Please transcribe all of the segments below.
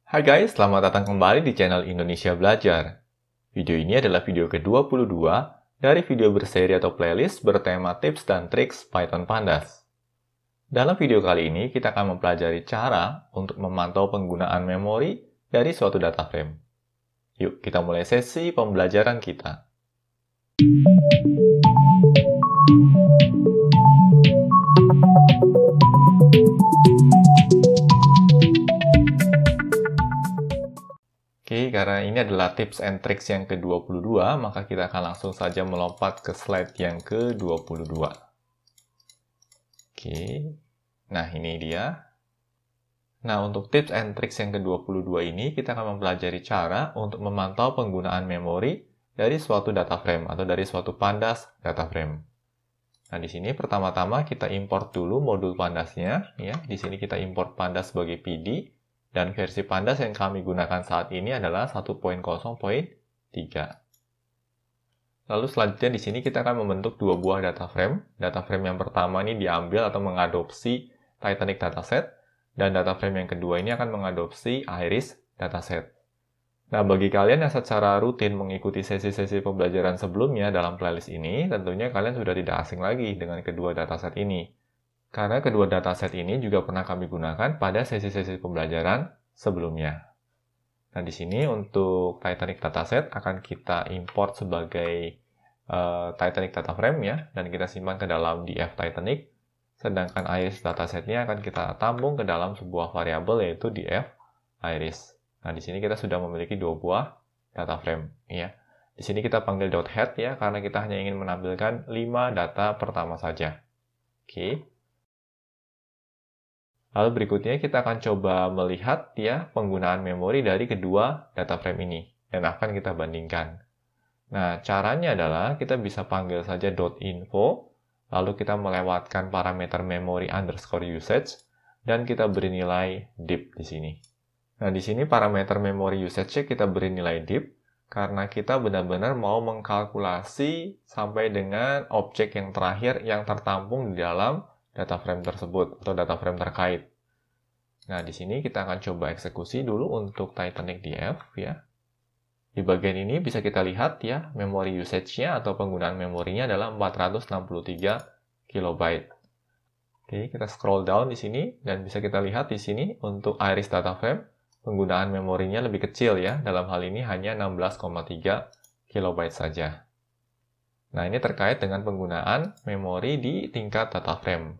Hai guys, selamat datang kembali di channel Indonesia Belajar. Video ini adalah video ke-22 dari video berseri atau playlist bertema tips dan triks Python Pandas. Dalam video kali ini, kita akan mempelajari cara untuk memantau penggunaan memori dari suatu data frame. Yuk, kita mulai sesi pembelajaran kita. Oke, karena ini adalah tips and tricks yang ke-22, maka kita akan langsung saja melompat ke slide yang ke-22. Oke, nah ini dia. Nah, untuk tips and tricks yang ke-22 ini, kita akan mempelajari cara untuk memantau penggunaan memori dari suatu data frame atau dari suatu pandas data frame. Nah, di sini pertama-tama kita import dulu modul pandasnya, ya. Di sini kita import pandas sebagai PD. Dan versi pandas yang kami gunakan saat ini adalah 1.0.3. Lalu selanjutnya di sini kita akan membentuk dua buah data frame. Data frame yang pertama ini diambil atau mengadopsi Titanic dataset. Dan data frame yang kedua ini akan mengadopsi Iris dataset. Nah, bagi kalian yang secara rutin mengikuti sesi-sesi pembelajaran sebelumnya dalam playlist ini, tentunya kalian sudah tidak asing lagi dengan kedua dataset ini. Karena kedua dataset ini juga pernah kami gunakan pada sesi-sesi pembelajaran sebelumnya. Nah, di sini untuk Titanic dataset akan kita import sebagai Titanic data frame ya, dan kita simpan ke dalam df Titanic. Sedangkan iris datasetnya akan kita tampung ke dalam sebuah variabel yaitu df iris. Nah, di sini kita sudah memiliki dua buah data frame ya. Di sini kita panggil .head ya, karena kita hanya ingin menampilkan 5 data pertama saja. Oke. Lalu berikutnya kita akan coba melihat ya penggunaan memori dari kedua data frame ini dan akan kita bandingkan. Nah, caranya adalah kita bisa panggil saja .info, lalu kita melewatkan parameter memory underscore usage dan kita beri nilai deep di sini. Nah, di sini parameter memory usage kita beri nilai deep karena kita benar-benar mau mengkalkulasi sampai dengan objek yang terakhir yang tertampung di dalam data frame tersebut atau data frame terkait. Nah, di sini kita akan coba eksekusi dulu untuk Titanic df ya. Di bagian ini bisa kita lihat ya, memory usage-nya atau penggunaan memorinya adalah 463 KB. Oke, kita scroll down di sini dan bisa kita lihat di sini untuk iris data frame penggunaan memorinya lebih kecil ya. Dalam hal ini hanya 16,3 KB saja. Nah, ini terkait dengan penggunaan memori di tingkat data frame.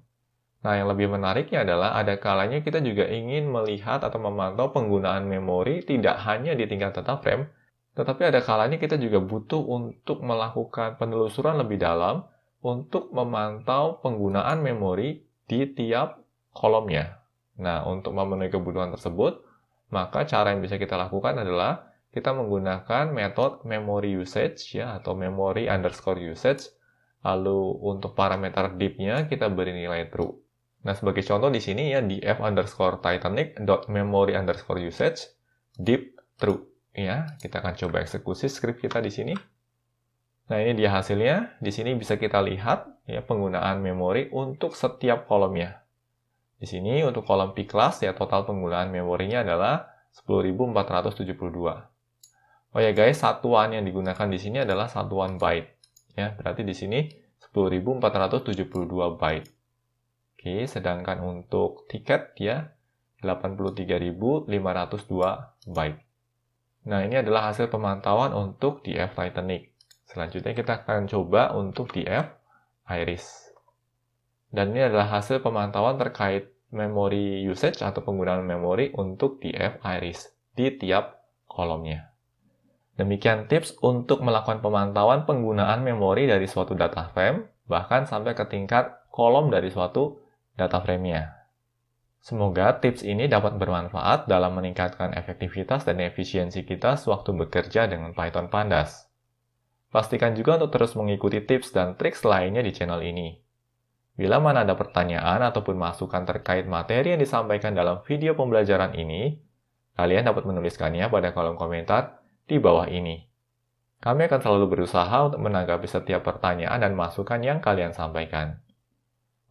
Nah, yang lebih menariknya adalah ada kalanya kita juga ingin melihat atau memantau penggunaan memori tidak hanya di tingkat data frame, tetapi ada kalanya kita juga butuh untuk melakukan penelusuran lebih dalam untuk memantau penggunaan memori di tiap kolomnya. Nah, untuk memenuhi kebutuhan tersebut, maka cara yang bisa kita lakukan adalah kita menggunakan metode memory usage ya, atau memory underscore usage. Lalu untuk parameter deep-nya kita beri nilai true. Nah, sebagai contoh di sini ya, df underscore Titanic memory underscore usage deep true ya. Kita akan coba eksekusi script kita di sini. Nah, ini dia hasilnya. Di sini bisa kita lihat ya penggunaan memori untuk setiap kolomnya. Di sini untuk kolom P-class ya total penggunaan memorinya adalah 10.472. Oh ya guys, satuan yang digunakan di sini adalah satuan byte. Ya, berarti di sini 10.472 byte. Oke, sedangkan untuk tiket ya 83.502 byte. Nah, ini adalah hasil pemantauan untuk df Titanic. Selanjutnya kita akan coba untuk df iris. Dan ini adalah hasil pemantauan terkait memory usage atau penggunaan memori untuk df iris di tiap kolomnya. Demikian tips untuk melakukan pemantauan penggunaan memori dari suatu data frame, bahkan sampai ke tingkat kolom dari suatu data frame-nya. Semoga tips ini dapat bermanfaat dalam meningkatkan efektivitas dan efisiensi kita sewaktu bekerja dengan Python Pandas. Pastikan juga untuk terus mengikuti tips dan trik lainnya di channel ini. Bila mana ada pertanyaan ataupun masukan terkait materi yang disampaikan dalam video pembelajaran ini, kalian dapat menuliskannya pada kolom komentar di bawah ini. Kami akan selalu berusaha untuk menanggapi setiap pertanyaan dan masukan yang kalian sampaikan.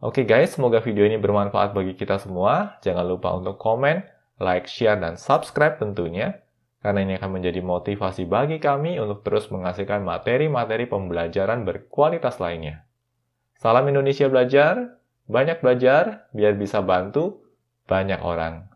Oke guys, semoga video ini bermanfaat bagi kita semua. Jangan lupa untuk komen, like, share, dan subscribe tentunya, karena ini akan menjadi motivasi bagi kami untuk terus menghasilkan materi-materi pembelajaran berkualitas lainnya. Salam Indonesia Belajar, banyak belajar biar bisa bantu banyak orang.